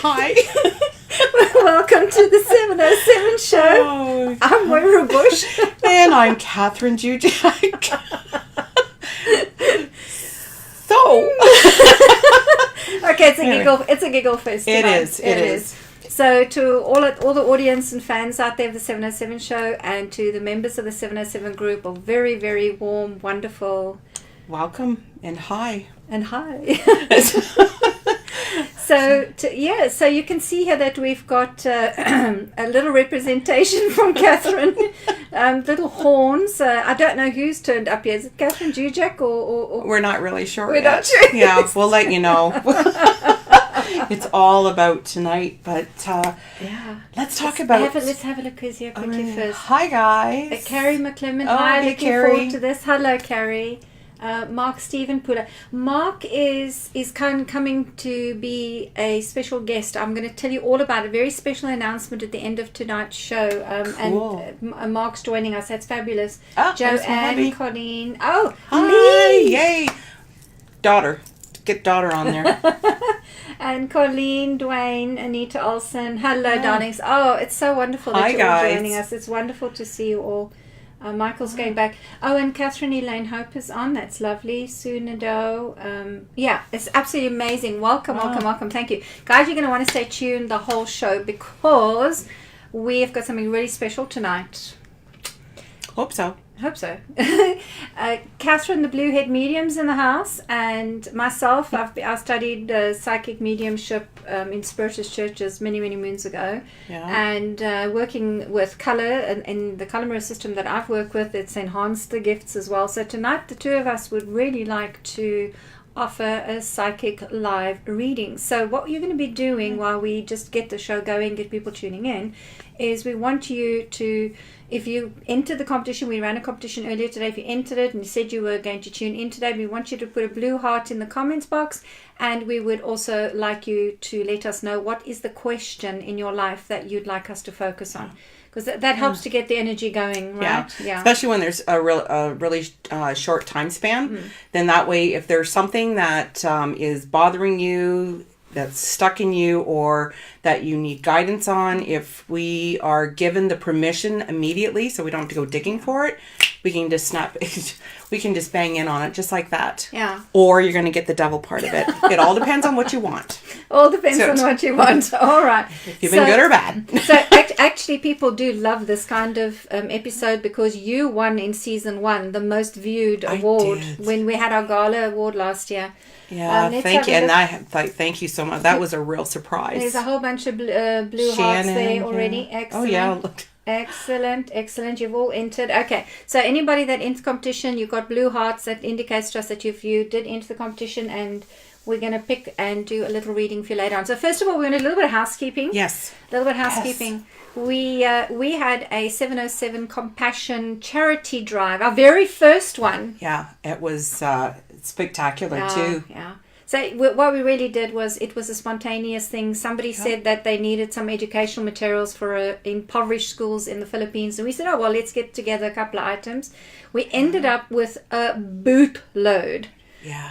Hi. Welcome to the 707 show. Oh. I'm Moira Bush. And I'm Kathryn Dzsudzsak. So. Okay, it's a giggle fest. It is. So to all the audience and fans out there of the 707 show, and to the members of the 707 group, a very, very warm, wonderful welcome and hi. And hi. So you can see here that we've got a little representation from Kathryn, little horns. I don't know who's turned up here. Is it Kathryn Dzsudzsak or? We're not really sure We're yet. not sure. Yeah, we'll let you know. It's all about tonight, but let's talk about. Let's have a look who's here quickly first. Hi guys. Carrie McClellan. Oh, hi, hey, looking Carrie. forward to this. Hello, Carrie. Mark Stephen Pula. Mark is coming to be a special guest. I'm going to tell you all about a very special announcement at the end of tonight's show. Cool. And Mark's joining us. That's fabulous. Oh, Joanne, Colleen. Oh, hi! Lee. Yay! Daughter. Get daughter on there. And Colleen, Dwayne, Anita Olsen. Hello, darlings. Oh, it's so wonderful that you're all joining us. It's wonderful to see you all. Michael's going back. Oh, and Kathryn Elaine Hope is on. That's lovely. Sue Nadeau. It's absolutely amazing. Welcome. Thank you. Guys, you're going to want to stay tuned the whole show because we've got something really special tonight. Hope so. Kathryn, the Bluehead Medium's in the house, and myself, I studied psychic mediumship in Spiritist churches many, many moons ago. Yeah. And working with colour, and in the colour mirror system that I've worked with, it's enhanced the gifts as well. So tonight, the two of us would really like to offer a psychic live reading. So what you're going to be doing while we just get the show going, get people tuning in, is we want you to, if you enter the competition, we ran a competition earlier today, if you entered it and you said you were going to tune in today, we want you to put a blue heart in the comments box, and we would also like you to let us know what is the question in your life that you'd like us to focus on. Because that helps to get the energy going, right? Yeah. Especially when there's a really short time span. Then that way, if there's something that is bothering you, that's stuck in you, or that you need guidance on, if we are given the permission immediately, so we don't have to go digging for it, we can just we can just bang in on it just like that. Yeah. Or you're going to get the devil part of it. It all depends on what you want. All depends on what you want. All right. If you've been good or bad. So actually, people do love this kind of episode because you won in season 1 the most viewed award when we had our gala award last year. Yeah, thank you. And thank you so much. That was a real surprise. There's a whole bunch of blue hearts there already. Yeah. Excellent. Oh, yeah. Look. Excellent. You've all entered. Okay. So anybody that enters competition, you've got blue hearts. That indicates to us that you did enter the competition, and we're going to pick and do a little reading for you later on. So first of all, we're going to do a little bit of housekeeping. Yes. A little bit of housekeeping. Yes. We had a 707 Compassion charity drive, our very first one. Yeah, it was spectacular too. Yeah. So what we really did was, it was a spontaneous thing. Somebody said that they needed some educational materials for impoverished schools in the Philippines. And we said, well, let's get together a couple of items. We ended up with a bootload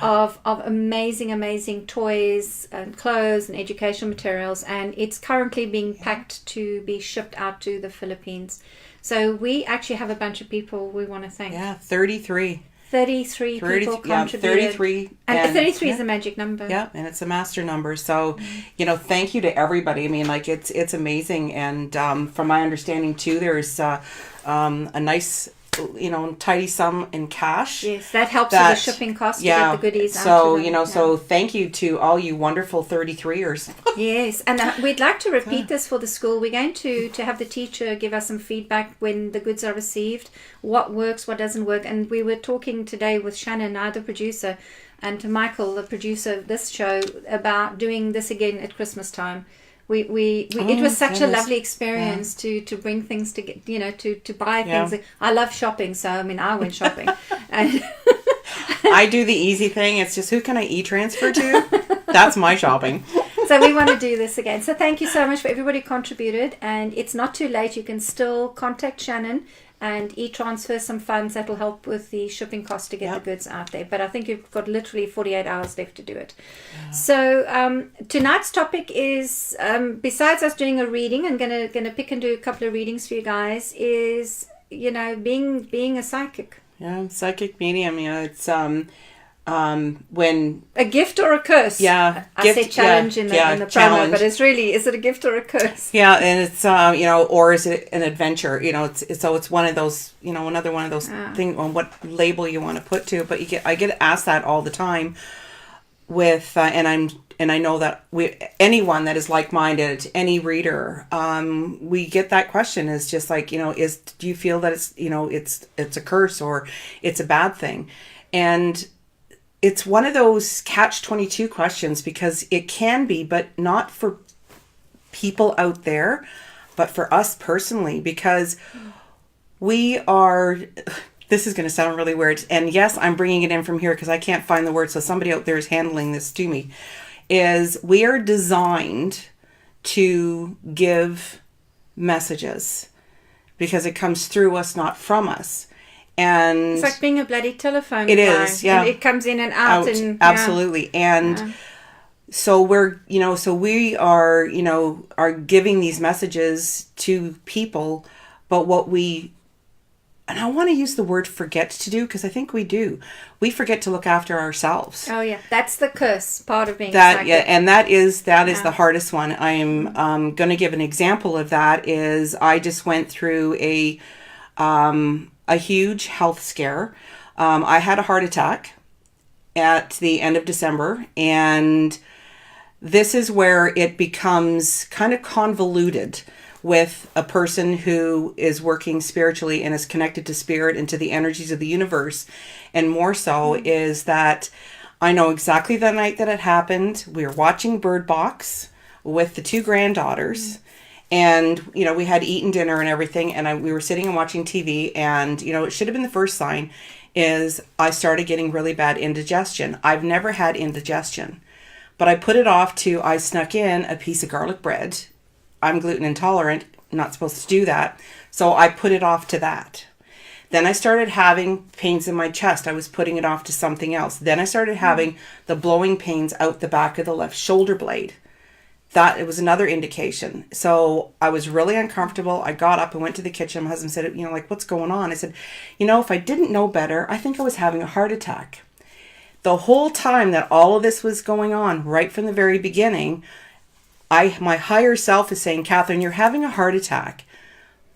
of amazing toys and clothes and educational materials. And it's currently being packed to be shipped out to the Philippines. So we actually have a bunch of people we want to thank. Yeah, 33 people contributed. 33. And 33 is a magic number. Yeah, and it's a master number. So, thank you to everybody. I mean, it's amazing. And from my understanding, too, there's a nice, tidy sum in cash. Yes, that helps with the shipping cost to get the goodies out to them. So thank you to all you wonderful 33ers. Yes, and we'd like to repeat this for the school. We're going to have the teacher give us some feedback when the goods are received, what works, what doesn't work. And we were talking today with Shannon, the producer, and to Michael, the producer of this show, about doing this again at Christmas time. It was such a lovely experience to bring things to get, to buy things. Yeah. I love shopping, so I went shopping. And I do the easy thing. It's just, who can I e-transfer to? That's my shopping. So we want to do this again. So thank you so much for everybody who contributed, and it's not too late. You can still contact Shannon and e-transfer some funds that will help with the shipping cost to get the goods out there. But I think you've got literally 48 hours left to do it. Yeah. So tonight's topic is, besides us doing a reading, I'm gonna pick and do a couple of readings for you guys, is, you know, being a psychic. Yeah, psychic medium. You know, it's when a gift or a curse. Yeah, I say challenge in the promo, but it's really, is it a gift or a curse? Yeah, and it's you know, or is it an adventure? You know, it's one of those, you know, another one of those things on what label you want to put to it. But I get asked that all the time with and I know that anyone that is like-minded, any reader, we get that question, is just like, you know, do you feel that it's, you know, it's a curse or it's a bad thing? And it's one of those catch-22 questions, because it can be, but not for people out there, but for us personally, because we are, this is going to sound really weird, and yes, I'm bringing it in from here because I can't find the word, so somebody out there is handling this to me, is we are designed to give messages because it comes through us, not from us. And it's like being a bloody telephone. It is, yeah. And it comes in and out. And, absolutely. And so we are, you know, are giving these messages to people, but what we, and I want to use the word forget to do, because I think we do. We forget to look after ourselves. Oh yeah, that's the curse part of being psychic. Yeah, and that is the hardest one. I am going to give an example of that. Is I just went through a huge health scare. I had a heart attack at the end of December, and this is where it becomes kind of convoluted with a person who is working spiritually and is connected to spirit and to the energies of the universe. And more so is that I know exactly the night that it happened. We were watching Bird Box with the two granddaughters. And, you know, we had eaten dinner and everything, and we were sitting and watching TV, and, you know, it should have been the first sign is I started getting really bad indigestion. I've never had indigestion, but I put it off to, I snuck in a piece of garlic bread. I'm gluten intolerant, not supposed to do that. So I put it off to that. Then I started having pains in my chest. I was putting it off to something else. Then I started having the blowing pains out the back of the left shoulder blade. That it was another indication. So I was really uncomfortable. I got up and went to the kitchen. My husband said, you know, like, what's going on? I said, you know, if I didn't know better, I think I was having a heart attack. The whole time that all of this was going on, right from the very beginning, my higher self is saying, Kathryn, you're having a heart attack.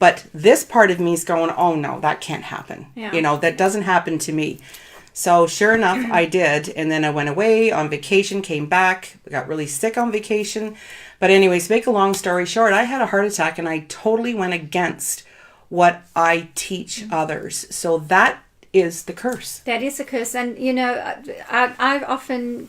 But this part of me is going, oh no, that can't happen. Yeah. You know, that doesn't happen to me. So sure enough, I did. And then I went away on vacation, came back, got really sick on vacation. But anyways, make a long story short, I had a heart attack and I totally went against what I teach others. So that is the curse. That is a curse. And, you know, I often,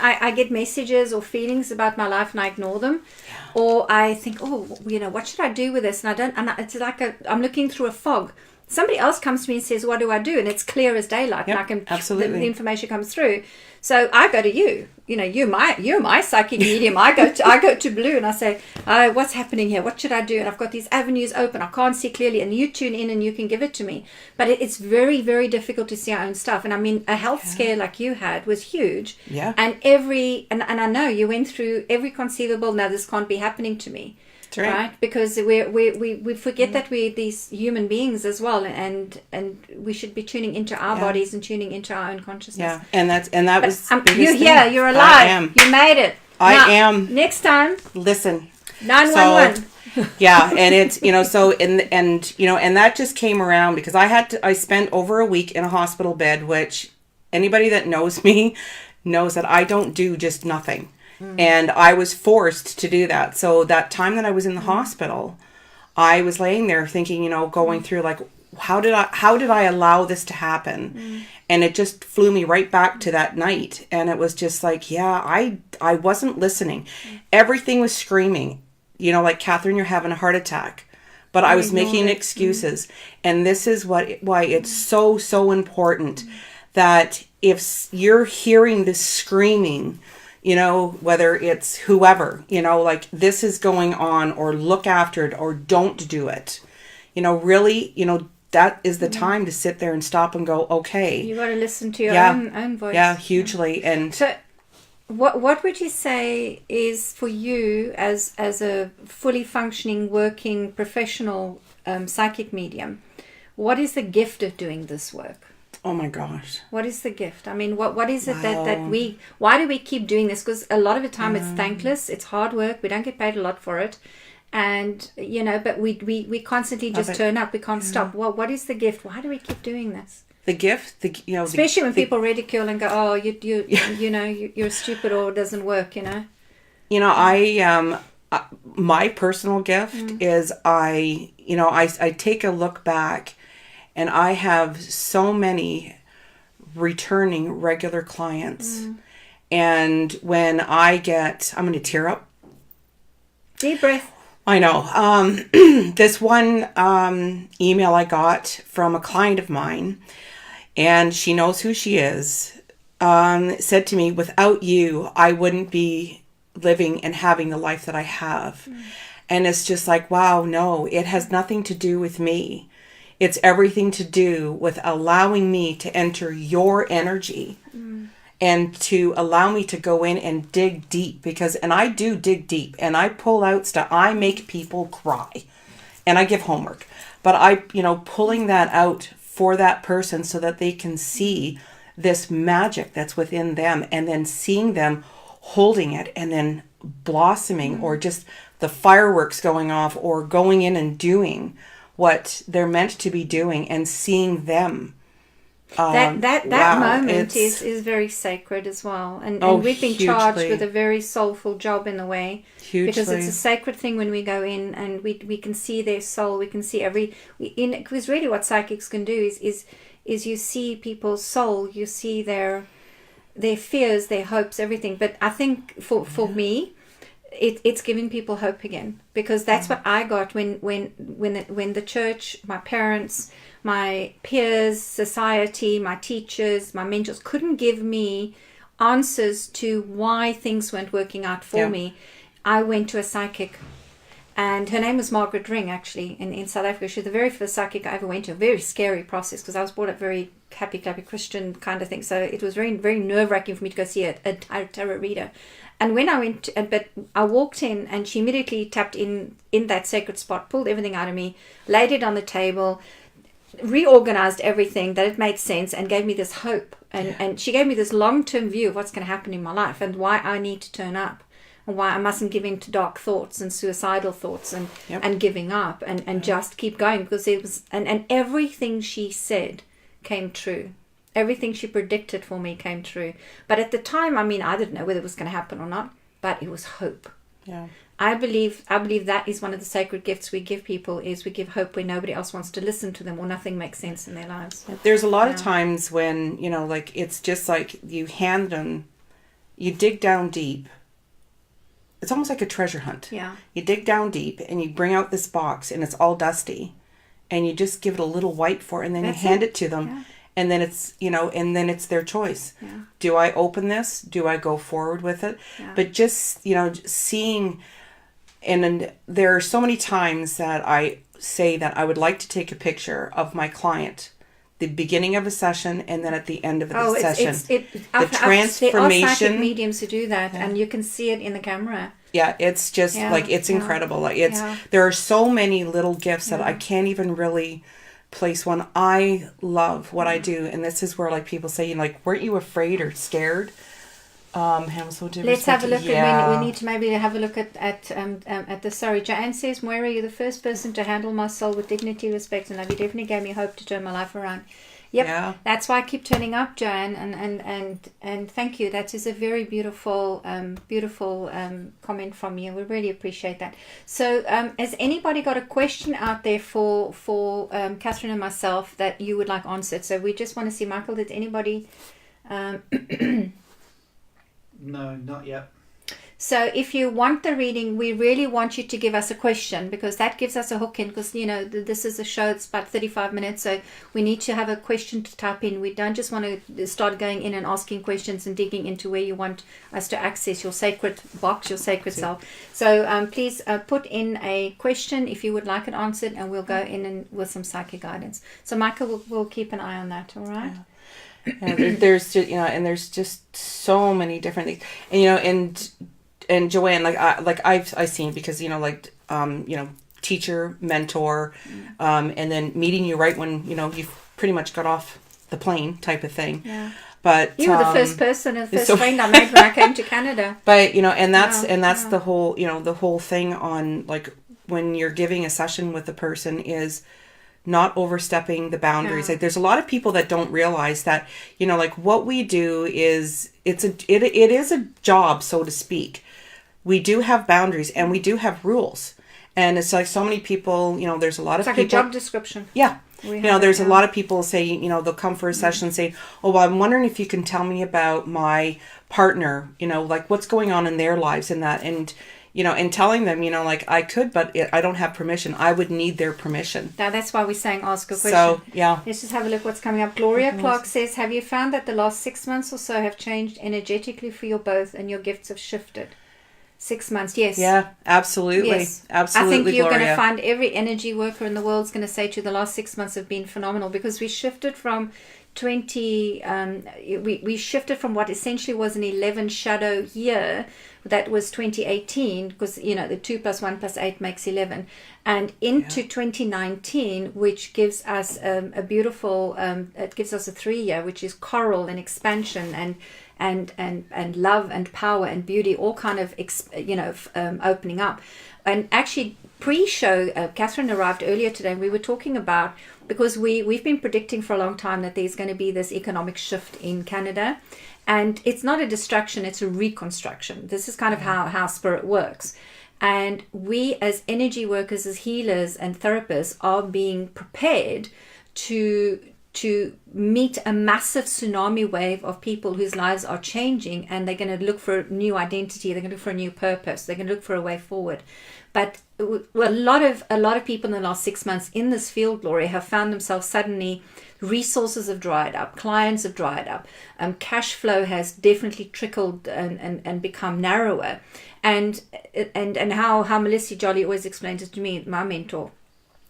I get messages or feelings about my life and I ignore them. Yeah. Or I think, oh, you know, what should I do with this? And it's like I'm looking through a fog. Somebody else comes to me and says, what do I do? And it's clear as daylight. Yep, and absolutely. The information comes through. So I go to you. You know, you're my psychic medium. I go to Blue and I say, what's happening here? What should I do? And I've got these avenues open. I can't see clearly. And you tune in and you can give it to me. But it's very, very difficult to see our own stuff. And I mean, a health scare like you had was huge. Yeah. And and I know you went through every conceivable, now this can't be happening to me. Right, because we forget that we're these human beings as well, and we should be tuning into our bodies and tuning into our own consciousness. Yeah, and that was you're here, you're alive, I am. You made it. I am. Next time, listen, 911. Yeah, and it's, you know, so and you know, and that just came around because I spent over a week in a hospital bed, which anybody that knows me knows that I don't do just nothing. And I was forced to do that. So that time that I was in the hospital, I was laying there thinking, you know, going through like, how did I allow this to happen? And it just flew me right back to that night. And it was just like, yeah, I wasn't listening. Everything was screaming, you know, like, Kathryn, you're having a heart attack. But I was making excuses. And this is why it's so important that if you're hearing this screaming, you know, whether it's whoever, you know, like, this is going on, or look after it, or don't do it. really, that is the time to sit there and stop and go, okay. You got to listen to your own voice. Yeah, hugely. And so, what would you say is for you as a fully functioning, working, professional psychic medium? What is the gift of doing this work? Oh my gosh. What is the gift? I mean, what is it that we, why do we keep doing this? Because a lot of the time it's thankless, it's hard work, we don't get paid a lot for it. And, but we constantly just turn up, we can't stop. What is the gift? Why do we keep doing this? The gift, especially when people ridicule and go, oh, you're stupid or it doesn't work, my personal gift is I take a look back, and I have so many returning regular clients. And when I'm going to tear up. Deep breath. I know. This one email I got from a client of mine, and she knows who she is, said to me, without you, I wouldn't be living and having the life that I have. And it's just like, wow, no, it has nothing to do with me. It's everything to do with allowing me to enter your energy and to allow me to go in and dig deep, and I do dig deep, and I pull out stuff. I make people cry, and I give homework, but pulling that out for that person so that they can see this magic that's within them, and then seeing them holding it and then blossoming, or just the fireworks going off, or going in and doing what they're meant to be doing, and seeing them. That moment is very sacred as well, and we've been charged with a very soulful job in a way, because it's a sacred thing when we go in and we can see their soul, we can see because really what psychics can do is you see people's soul, you see their fears, their hopes, everything. But I think for me, it's giving people hope again, because that's what I got when the church, my parents, my peers, society, my teachers, my mentors couldn't give me answers to why things weren't working out for me. I went to a psychic, and her name was Margaret Ring, actually, in South Africa. She was the very first psychic I ever went to. A very scary process, because I was brought up very happy, clappy Christian kind of thing. So it was very, very nerve-wracking for me to go see a tarot reader. And when I went, but I walked in, and she immediately tapped in that sacred spot, pulled everything out of me, laid it on the table, reorganized everything, that it made sense, and gave me this hope. And she gave me this long-term view of what's going to happen in my life, and why I need to turn up, and why I mustn't give in to dark thoughts and suicidal thoughts and giving up, and just keep going, because it was, and everything she said came true. Everything she predicted for me came true. But at the time, I didn't know whether it was going to happen or not, but it was hope. Yeah. I believe that is one of the sacred gifts we give people, is we give hope when nobody else wants to listen to them, or nothing makes sense in their lives. There's a lot of times when, it's just like you hand them, you dig down deep. It's almost like a treasure hunt. Yeah. You dig down deep and you bring out this box, and it's all dusty, and you just give it a little white for it, and then you hand it to them. Yeah. And then it's their choice. Yeah. Do I open this? Do I go forward with it? Yeah. But just, seeing, and there are so many times that I say that I would like to take a picture of my client, the beginning of a session, and then at the end of the session. The transformation. There are psychic mediums who do that, and you can see it in the camera. Yeah, it's just it's incredible. Like there are so many little gifts that I can't even really place one. I love what I do, and this is where people say, weren't you afraid or scared? Let's have a look at, we need to maybe have a look at the, sorry, Joanne says, Moira, you're the first person to handle my soul with dignity, respect, and love. You definitely gave me hope to turn my life around. Yep, that's why I keep turning up, Joanne, and thank you. That is a very beautiful comment from you. We really appreciate that. So, has anybody got a question out there for Kathryn and myself that you would like answered? So we just want to see, Michael, did anybody? No, not yet. So if you want the reading, we really want you to give us a question, because that gives us a hook in, because, this is a show, it's about 35 minutes, so we need to have a question to type in. We don't just want to start going in and asking questions and digging into where you want us to access your sacred box, your sacred self. So please put in a question if you would like it answered, and we'll go in and with some psychic guidance. So Michael will keep an eye on that, all right? There's just, and there's just so many different things, and Joanne, I've seen, because teacher, mentor, and then meeting you right when you've pretty much got off the plane type of thing. Yeah. But you were the first friend I made when I came to Canada. But that's the whole the whole thing on, like, when you're giving a session with a person is not overstepping the boundaries. Like, there's a lot of people that don't realize that, what we do is it is a job, so to speak. We do have boundaries and we do have rules. And it's like so many people, there's a lot of people. It's like a job description. Yeah. There's a lot of people say, they'll come for a session and say, oh, well, I'm wondering if you can tell me about my partner, like what's going on in their lives and that. And, and telling them, I could, but I don't have permission. I would need their permission. Now, that's why we're saying ask a question. So, yeah. Let's just have a look what's coming up. Gloria Clark says, have you found that the last 6 months or so have changed energetically for you both and your gifts have shifted? 6 months, yes. Yeah, absolutely. Yes. Absolutely, I think you're Gloria. going to find every energy worker in the world is going to say to you the last 6 months have been phenomenal, because we shifted from we shifted from what essentially was an 11 shadow year, that was 2018, because the 2 + 1 + 8 makes 11, and into 2019, which gives us a beautiful it gives us a 3-year, which is coral and expansion and love and power and beauty, all kind of opening up. And actually, pre-show, Kathryn arrived earlier today, and we were talking about, because we've been predicting for a long time that there's going to be this economic shift in Canada, and it's not a destruction, it's a reconstruction. This is kind of how spirit works. And we as energy workers, as healers and therapists, are being prepared to meet a massive tsunami wave of people whose lives are changing, and they're going to look for a new identity, they're going to look for a new purpose, they're going to look for a way forward. But a lot of people in the last 6 months in this field, Gloria, have found themselves suddenly, resources have dried up, clients have dried up, cash flow has definitely trickled and become narrower. And how Melissa Jolly always explains it to me, my mentor.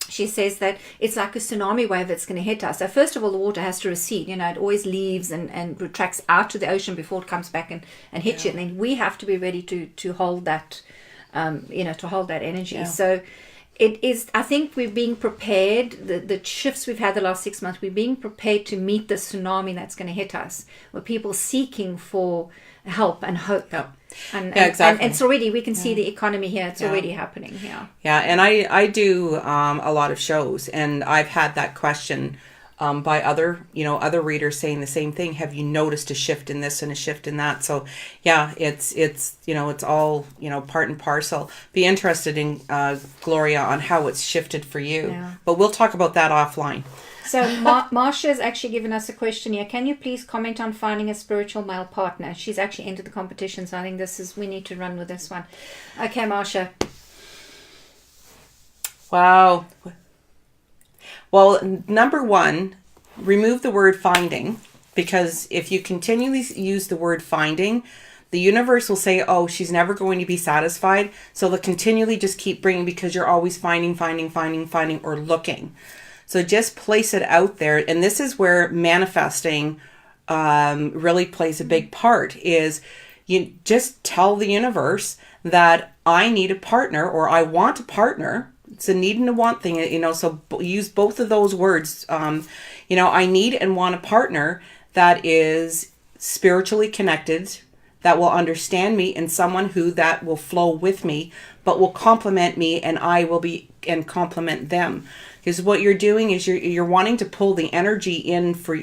She says that it's like a tsunami wave that's going to hit us. So first of all, the water has to recede. It always leaves and retracts out to the ocean before it comes back and hits you. And then we have to be ready to hold that, to hold that energy. Yeah. So it is, I think we're being prepared, the shifts we've had the last 6 months, we're being prepared to meet the tsunami that's going to hit us, where people seeking for help and hope. Yeah. And exactly. And it's already, we can see the economy here. It's already happening here. Yeah, and I do a lot of shows, and I've had that question by other readers saying the same thing. Have you noticed a shift in this and a shift in that? So yeah, it's it's all part and parcel. Be interested in Gloria on how it's shifted for you. Yeah. But we'll talk about that offline. So Marsha's actually given us a question here. Can you please comment on finding a spiritual male partner? She's actually entered the competition, so I think we need to run with this one. Okay, Marsha. Wow. Well, number one, remove the word finding, because if you continually use the word finding, the universe will say, oh, she's never going to be satisfied. So they'll continually just keep bringing, because you're always finding, or looking. So just place it out there. And this is where manifesting really plays a big part, is you just tell the universe that I need a partner, or I want a partner. It's a need and a want thing, so use both of those words. I need and want a partner that is spiritually connected, that will understand me, and someone that will flow with me, but will complement me, and I will be and complement them. Because what you're doing is you're wanting to pull the energy in for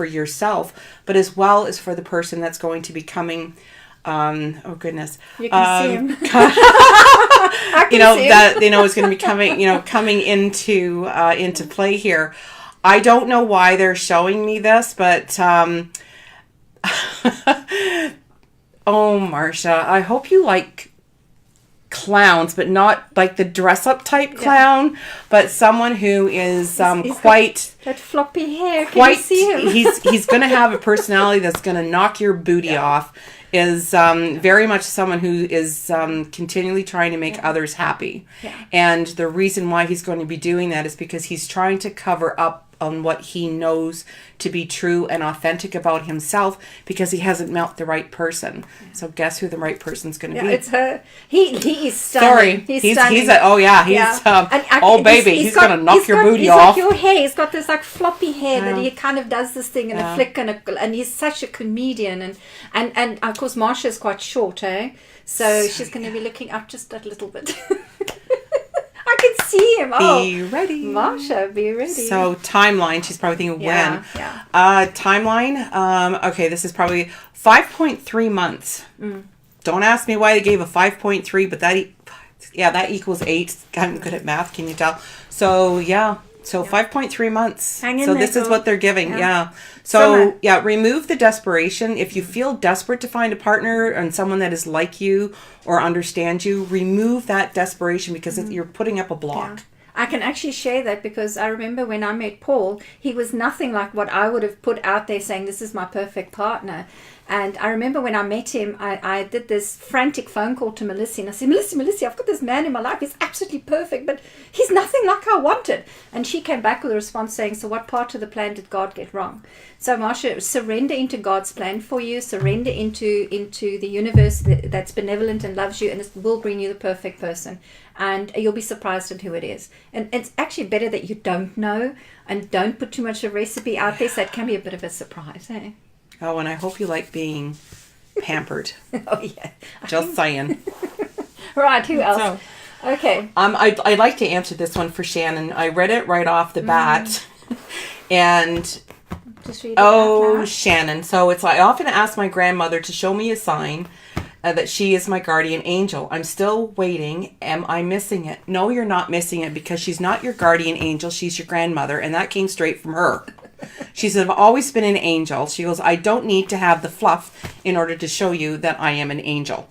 yourself, but as well as for the person that's going to be coming. Oh goodness! You can see him. That is going to be coming into play here. I don't know why they're showing me this, but Oh, Marcia, I hope you like clowns, but not like the dress-up type clown, but someone who is He's quite... got that floppy hair. Can you see him? he's going to have a personality that's going to knock your booty off. Is very much someone who is continually trying to make others happy. Yeah. And the reason why he's going to be doing that is because he's trying to cover up on what he knows to be true and authentic about himself, because he hasn't met the right person. So guess who the right person's going to be? It's her. He is stunning. Sorry, he's stunning. he's baby, he's going to knock your booty he's off. Got your hair. He's got this like floppy hair that Yeah. he kind of does this thing in a flick, and he's such a comedian, and of course Marsha's quite short, eh? So she's going to be looking up just a little bit. I can see him. Be ready. Marsha, be ready. So timeline, she's probably thinking when. Yeah. Timeline, okay, this is probably 5.3 months. Don't ask me why they gave a 5.3, but that equals 8. I'm good at math, can you tell? So, yeah. So 5.3 months. Hang in so there, this is girl. what they're giving. Yeah. So Summer. remove the desperation. If you feel desperate to find a partner and someone that is like you or understands you, remove that desperation, because you're putting up a block. Yeah. I can actually share that, because I remember when I met Paul, he was nothing like what I would have put out there saying this is my perfect partner. And I remember when I met him, I did this frantic phone call to Melissa, and I said, Melissa, I've got this man in my life. He's absolutely perfect, but he's nothing like I wanted. And she came back with a response saying, so what part of the plan did God get wrong? So Marsha, surrender into God's plan for you, surrender into the universe that's benevolent and loves you, and it will bring you the perfect person. And you'll be surprised at who it is. And it's actually better that you don't know and don't put too much of a recipe out there, so it can be a bit of a surprise, eh? Oh, and I hope you like being pampered. Oh, yeah. Just saying. Right, who else? Okay. I'd like to answer this one for Shannon. I read it right off the bat. And, Just read it out loud. Shannon. So it's like, I often ask my grandmother to show me a sign that she is my guardian angel. I'm still waiting. Am I missing it? No, you're not missing it, because she's not your guardian angel. She's your grandmother, and that came straight from her. She said, I've always been an angel. She goes, I don't need to have the fluff in order to show you that I am an angel.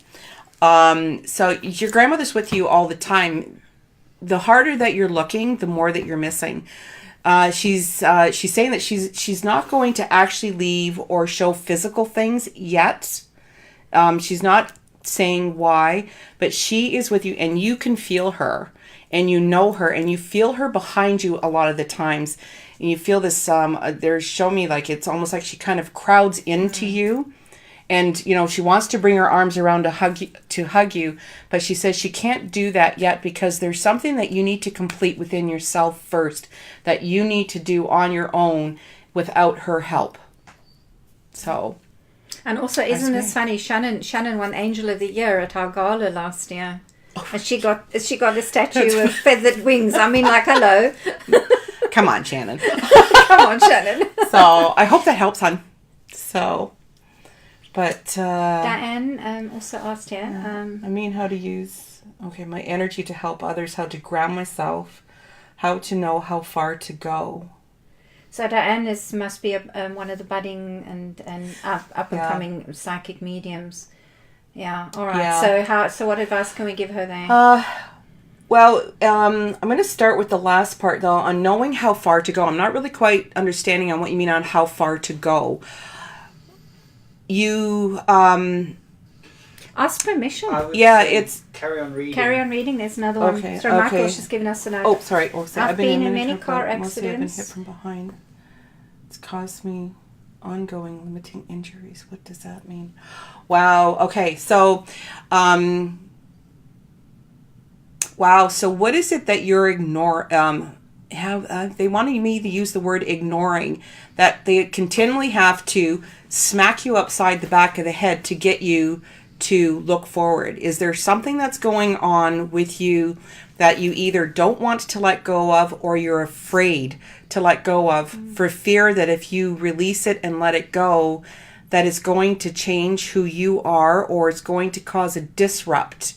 So your grandmother's with you all the time. The harder that you're looking, the more that you're missing. She's saying that she's not going to actually leave or show physical things yet. She's not saying why, but she is with you, and you can feel her, and you know her, and you feel her behind you a lot of the times. And you feel this, they're showing me like it's almost like she kind of crowds into you. And, she wants to bring her arms around to hug you, but she says she can't do that yet, because there's something that you need to complete within yourself first, that you need to do on your own without her help. So. And also, isn't this funny? Shannon won Angel of the Year at our gala last year. And she got a statue with feathered wings. I mean, like, hello. Come on, Shannon. Come on, Shannon. So, I hope that helps, hon. So, but... Diane also asked here. How to use... Okay, my energy to help others, how to ground myself, how to know how far to go. So Diane must be one of the budding and up and coming psychic mediums. Yeah, all right. Yeah. So what advice can we give her there? I'm going to start with the last part, though, on knowing how far to go. I'm not really quite understanding on what you mean on how far to go. You... Ask permission. It's... Carry on reading. Carry on reading. There's another one. Okay, Sorry, Michael's just given us another. Oh, sorry. I've been in many car accidents. Mostly I've been hit from behind. It's caused me ongoing limiting injuries. What does that mean? Wow. Okay. So, So what is it that you're ignoring? They wanted me to use the word ignoring, that they continually have to smack you upside the back of the head to get you to look forward. Is there something that's going on with you that you either don't want to let go of, or you're afraid to let go of, for fear that if you release it and let it go, that it's going to change who you are, or it's going to cause a disrupt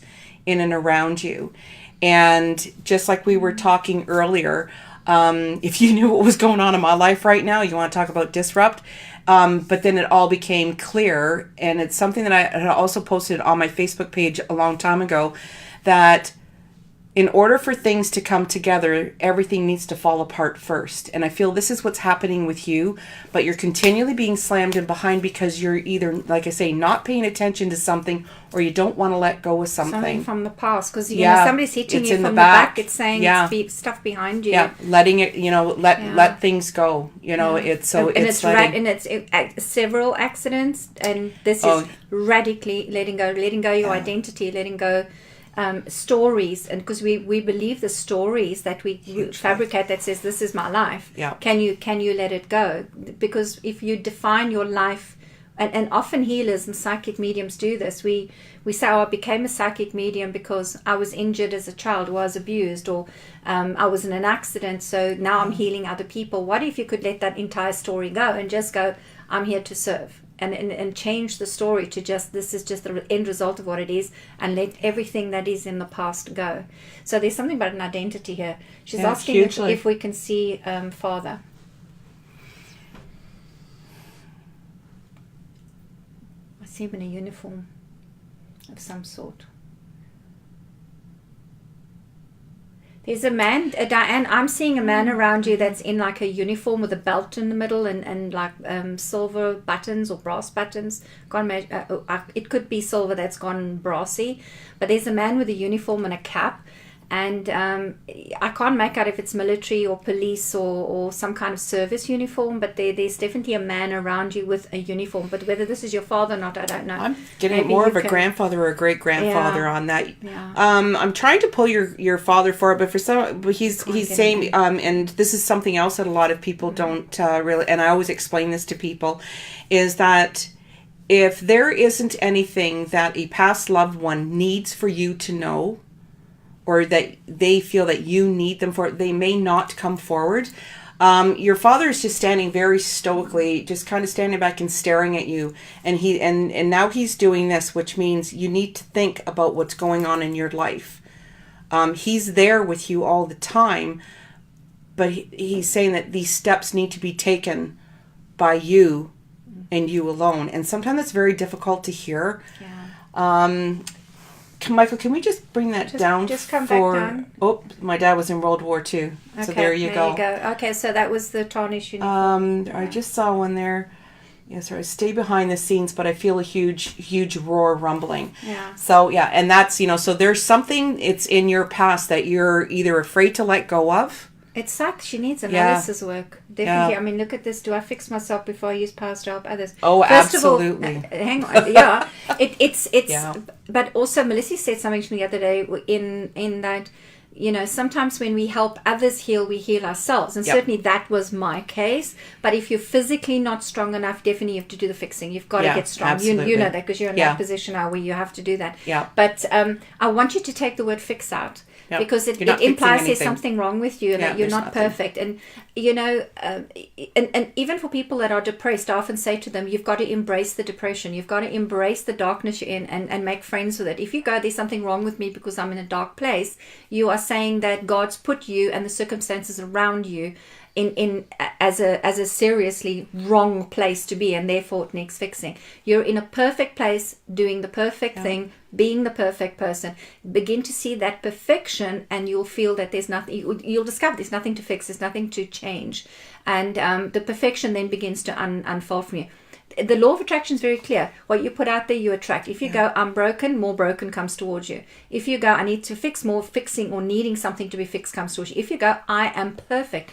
in and around you? And just like we were talking earlier, If you knew what was going on in my life right now, you want to talk about disrupt. But then it all became clear, and it's something that I had also posted on my Facebook page a long time ago, that in order for things to come together, everything needs to fall apart first. And I feel this is what's happening with you, but you're continually being slammed in behind because you're either, like I say, not paying attention to something, or you don't want to let go of something. Something from the past, because you know somebody's hitting you from the back. It's saying it's stuff behind you. Yeah, letting it, let things go. It's so and it's several accidents, and this is radically letting go your identity, letting go. Stories, and because we believe the stories that we fabricate that says this is my life. Can you let it go? Because if you define your life, and often healers and psychic mediums do this, we say, I became a psychic medium because I was injured as a child, or I was abused, or I was in an accident, so now I'm healing other people. What if you could let that entire story go and just go, I'm here to serve? And change the story to just, this is just the end result of what it is, and let everything that is in the past go. So there's something about an identity here. She's asking if we can see Father. I see him in a uniform of some sort. There's a man, Diane, I'm seeing a man around you that's in like a uniform with a belt in the middle and like silver buttons or brass buttons. It could be silver that's gone brassy. But there's a man with a uniform and a cap. And I can't make out if it's military or police or some kind of service uniform, but there's definitely a man around you with a uniform. But whether this is your father or not, I don't know. I'm getting more of a grandfather or a great grandfather on that. Yeah. I'm trying to pull your father for it, but he's saying, and this is something else that a lot of people don't really, and I always explain this to people, is that if there isn't anything that a past loved one needs for you to know, or that they feel that you need them for, they may not come forward. Your father is just standing very stoically, just kind of standing back and staring at you. And now he's doing this, which means you need to think about what's going on in your life. He's there with you all the time, but he's saying that these steps need to be taken by you and you alone. And sometimes it's very difficult to hear. Yeah. Michael, can we just bring that down? Just come back down. Oh, my dad was in World War II. Okay, so there you go. Okay, so that was the tarnish uniform. I just saw one there. Yes, I stay behind the scenes, but I feel a huge roar rumbling. Yeah. So, yeah, and that's, so there's something, it's in your past that you're either afraid to let go of. It sucks. She needs analysis work. Definitely. Yeah. I mean, look at this. Do I fix myself before I use powers to help others? Oh, first absolutely. Of all, hang on. Yeah. It's but also Melissa said something to me the other day in that, sometimes when we help others heal, we heal ourselves. And certainly that was my case. But if you're physically not strong enough, definitely you have to do the fixing. You've got to get strong. You know that because you're in that position now where you have to do that. Yeah. But I want you to take the word fix out. Yep. Because it implies there's something wrong with you and that you're not perfect. And, and even for people that are depressed, I often say to them, you've got to embrace the depression. You've got to embrace the darkness you're in and make friends with it. If you go, there's something wrong with me because I'm in a dark place, you are saying that God's put you and the circumstances around you in as a seriously wrong place to be, and therefore it needs fixing. You're in a perfect place, doing the perfect thing, being the perfect person. Begin to see that perfection, and you'll feel that there's nothing. You'll discover there's nothing to fix. There's nothing to change, and the perfection then begins to unfold from you. The law of attraction is very clear. What you put out there, you attract. If you go, I'm broken, more broken comes towards you. If you go, I need to fix, more fixing or needing something to be fixed comes towards you. If you go, I am perfect,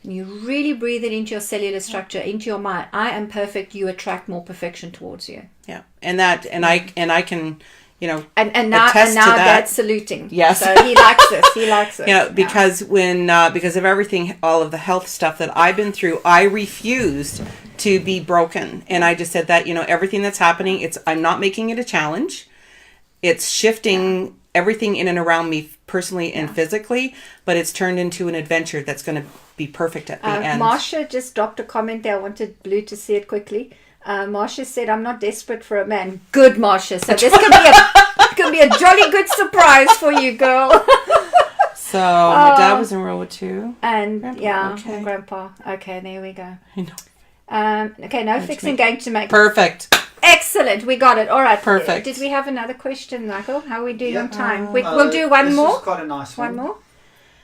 and you really breathe it into your cellular structure, into your mind, I am perfect, you attract more perfection towards you. Yeah. And I can, and now Dad's saluting. Yes. So he likes this. He likes it. Because because of everything, all of the health stuff that I've been through, I refused to be broken. And I just said that, everything that's happening, I'm not making it a challenge. It's shifting everything in and around me personally and physically, but it's turned into an adventure that's going to be perfect at the end. Marsha just dropped a comment there. I wanted Blue to see it quickly. Marsha said, I'm not desperate for a man. Good, Marsha. So this can be a jolly good surprise for you, girl. So my dad was enrolled too. And Grandpa, okay. and Grandpa. Okay, there we go. I know. Okay, no fixing going to make. Perfect. Excellent, we got it. All right. Perfect. Did we have another question, Michael? How are we doing on Yeah. time? We'll do one more. This is quite a nice one. One more.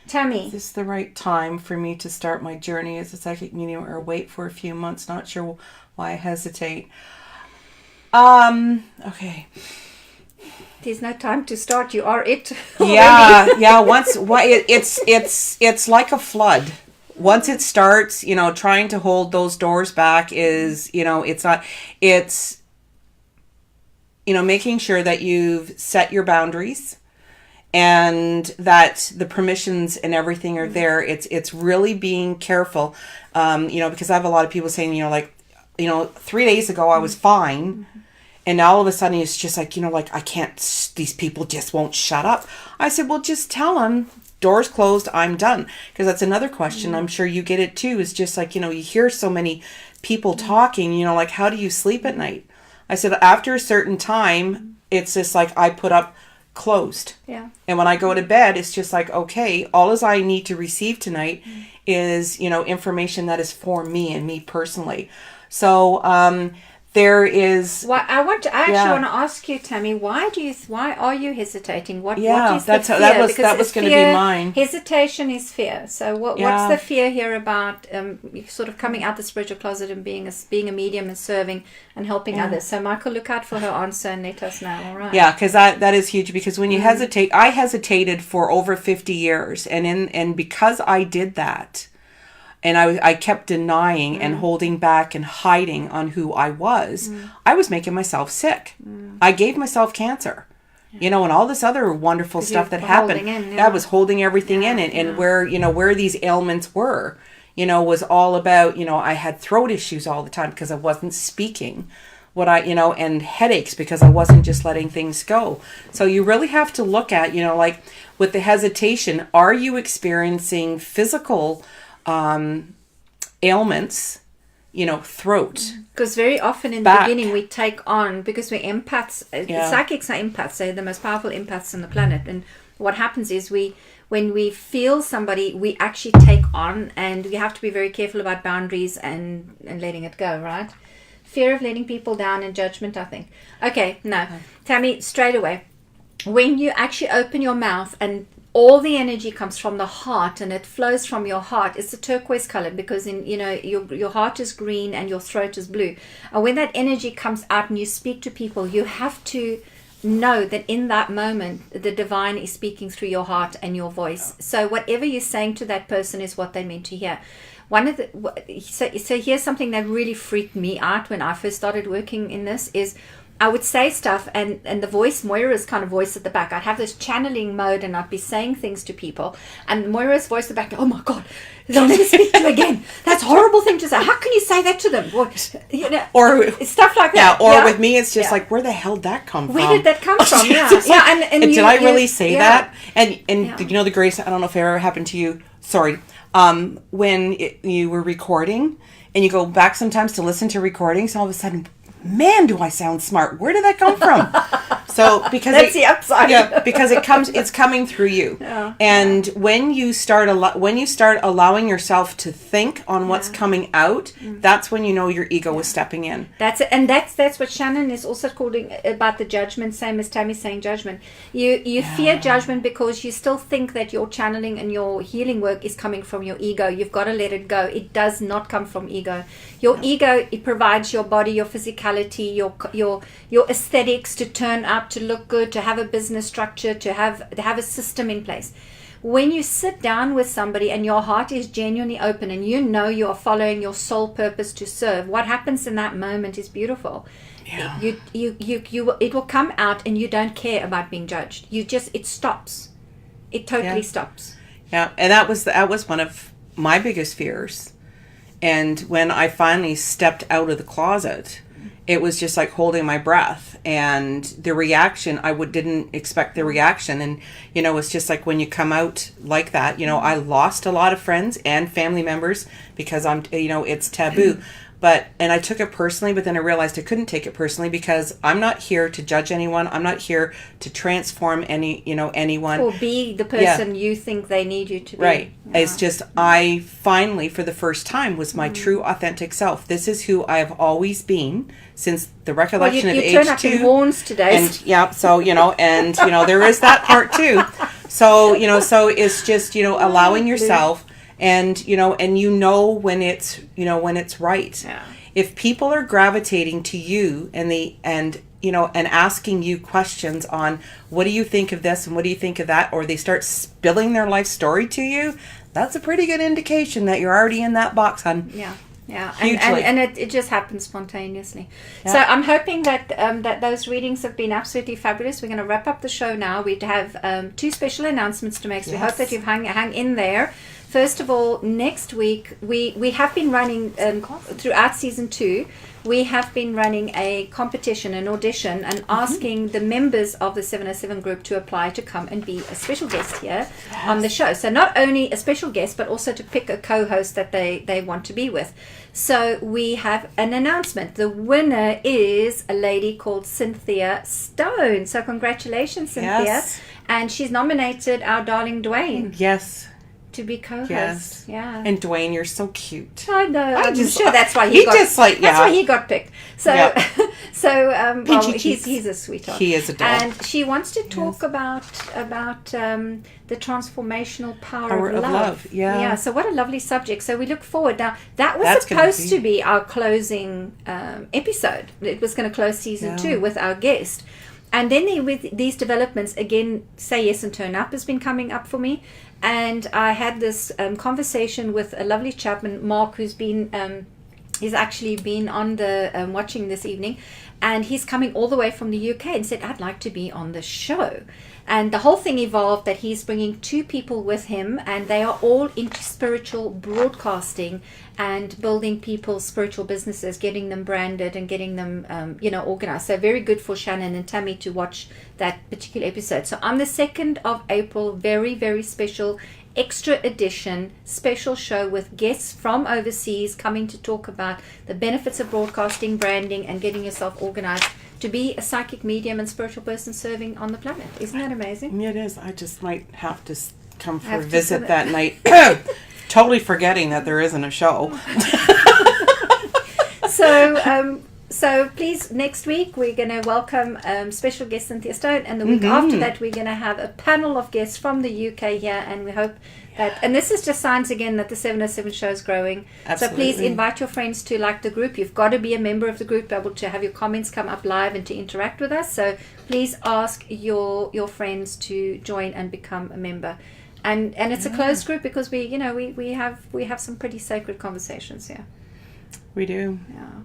Tammy. Is this the right time for me to start my journey as a psychic medium or wait for a few months? Not sure why I hesitate. Okay. There's no time to start. You are it. Yeah. It's like a flood. Once it starts, trying to hold those doors back is, it's making sure that you've set your boundaries and that the permissions and everything are there. It's really being careful, because I have a lot of people saying, 3 days ago I was fine. And all of a sudden it's just like, I can't, these people just won't shut up. I said, well, just tell them, doors closed, I'm done. Because that's another question. I'm sure you get it too. It's just like, you hear so many people talking, like, how do you sleep at night? I said, after a certain time, it's just like I put up closed. Yeah. And when I go to bed, it's just like, okay, all as I need to receive tonight is, information that is for me and me personally. So, there is. Well, I actually want to ask you, Tammy. Why are you hesitating? What is the fear? That was going to be mine. Hesitation is fear. So what's the fear here about sort of coming out the spiritual closet and being a medium and serving and helping others? So Michael, look out for her answer and let us know. All right. Yeah, because that is huge. Because when you hesitate, I hesitated for over 50 years, and because I did that. And I kept denying and holding back and hiding on who I was. I was making myself sick. I gave myself cancer, and all this other wonderful stuff that happened. That was holding everything in, and where these ailments were, was all about, I had throat issues all the time because I wasn't speaking what and headaches because I wasn't just letting things go. So you really have to look at, like with the hesitation, are you experiencing physical ailments, throat. Because very often in the beginning we take on, because we're empaths, psychics are empaths, they're the most powerful empaths on the planet. And what happens is when we feel somebody, we actually take on, and we have to be very careful about boundaries and letting it go, right? Fear of letting people down and judgment, I think. Okay, no. Tammy, straight away, when you actually open your mouth and all the energy comes from the heart and it flows from your heart. It's a turquoise color because your heart is green and your throat is blue. And when that energy comes out and you speak to people, you have to know that in that moment the divine is speaking through your heart and your voice. So whatever you're saying to that person is what they meant to hear. So here's something that really freaked me out when I first started working in this is I would say stuff and the voice, Moira's kind of voice at the back, I'd have this channeling mode and I'd be saying things to people and Moira's voice at the back, oh my God, they'll never speak to you again. That's a horrible thing to say. How can you say that to them? Or stuff like that. Or with me, it's just like, where the hell did that come from? Where did that come from? And did I really say that? And the grace, I don't know if it ever happened to you. Sorry. When you were recording and you go back sometimes to listen to recordings, all of a sudden, man, do I sound smart? Where did that come from? So because that's the upside. Yeah, because it's coming through you. Yeah. And when you start allowing yourself to think on what's coming out, that's when you know your ego is stepping in. That's it, and that's what Shannon is also calling about the judgment. Same as Tammy saying judgment. You fear judgment because you still think that your channeling and your healing work is coming from your ego. You've got to let it go. It does not come from ego. Your ego, it provides your body, your physicality, your aesthetics to turn up, to look good, to have a business structure, to have a system in place. When you sit down with somebody and your heart is genuinely open and you know you are following your soul purpose to serve, what happens in that moment is beautiful. Yeah. It will come out and you don't care about being judged. It stops. It totally stops. Yeah, and that was one of my biggest fears. And when I finally stepped out of the closet, it was just like holding my breath, and the reaction, didn't expect the reaction. And, it's just like when you come out like that, I lost a lot of friends and family members because it's taboo. And I took it personally, but then I realized I couldn't take it personally because I'm not here to judge anyone. I'm not here to transform anyone. Or be the person you think they need you to be. Right. Yeah. It's just, I finally, for the first time, was my true authentic self. This is who I have always been since the recollection of age 2. You turn up in horns today. And so, there is that part too. So, so it's just, allowing yourself and when it's right. Yeah. If people are gravitating to you and asking you questions on what do you think of this and what do you think of that, or they start spilling their life story to you, that's a pretty good indication that you're already in that box, hon. Yeah. Hugely. And it just happens spontaneously. Yeah. So I'm hoping that that those readings have been absolutely fabulous. We're going to wrap up the show now. We have 2 special announcements to make, so we hope that you've hung in there. First of all, next week we have been running throughout season 2. We have been running a competition, an audition, and asking the members of the 707 group to apply to come and be a special guest here on the show. So not only a special guest, but also to pick a co-host that they want to be with. So we have an announcement. The winner is a lady called Cynthia Stone. So congratulations, Cynthia. Yes. And she's nominated our darling Dwayne. Yes. To be co-host. Yes. Yeah. And Dwayne, you're so cute. I know. I'm sure that's why that's why he got picked. So he's a sweetheart. He is a doll. And she wants to talk about the transformational power of love. Yeah. Yeah. So what a lovely subject. So we look forward. Now that was supposed to be our closing episode. It was going to close season 2 with our guest. And then with these developments, again, Say Yes and Turn Up has been coming up for me. And I had this conversation with a lovely chap, Mark, who's been, he's actually been on the watching this evening. And he's coming all the way from the UK and said, I'd like to be on the show. And the whole thing evolved that he's bringing 2 people with him, and they are all into spiritual broadcasting and building people's spiritual businesses, getting them branded and getting them, organized. So very good for Shannon and Tammy to watch that particular episode. So on the 2nd of April, very, very special extra edition special show with guests from overseas coming to talk about the benefits of broadcasting, branding, and getting yourself organized to be a psychic medium and spiritual person serving on the planet. Isn't that amazing? It is. I just might have to come for a visit that night. Totally forgetting that there isn't a show. So please, next week we're going to welcome special guest Cynthia Stone, and the week after that we're going to have a panel of guests from the UK here, and we hope that, and this is just signs again that the 707 show is growing. Absolutely. So please invite your friends to like the group. You've got to be a member of the group, be able to have your comments come up live and to interact with us. So please ask your friends to join and become a member. And it's a closed group because we have some pretty sacred conversations here. We do. Yeah.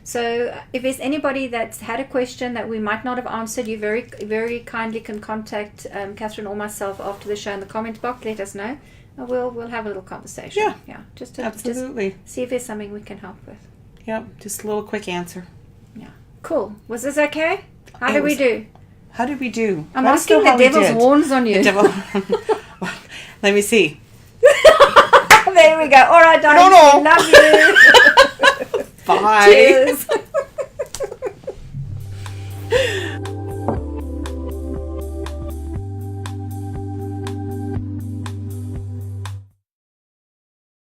So if there's anybody that's had a question that we might not have answered, you very, very kindly can contact Kathryn or myself after the show in the comment box. Let us know. And we'll have a little conversation. Yeah. Just see if there's something we can help with. Yep. Just a little quick answer. Yeah. Cool. Was this okay? How did we do? I'm asking the devil's horns on you. Let me see. There we go. All right, darling. No. Love you. Bye. Cheers.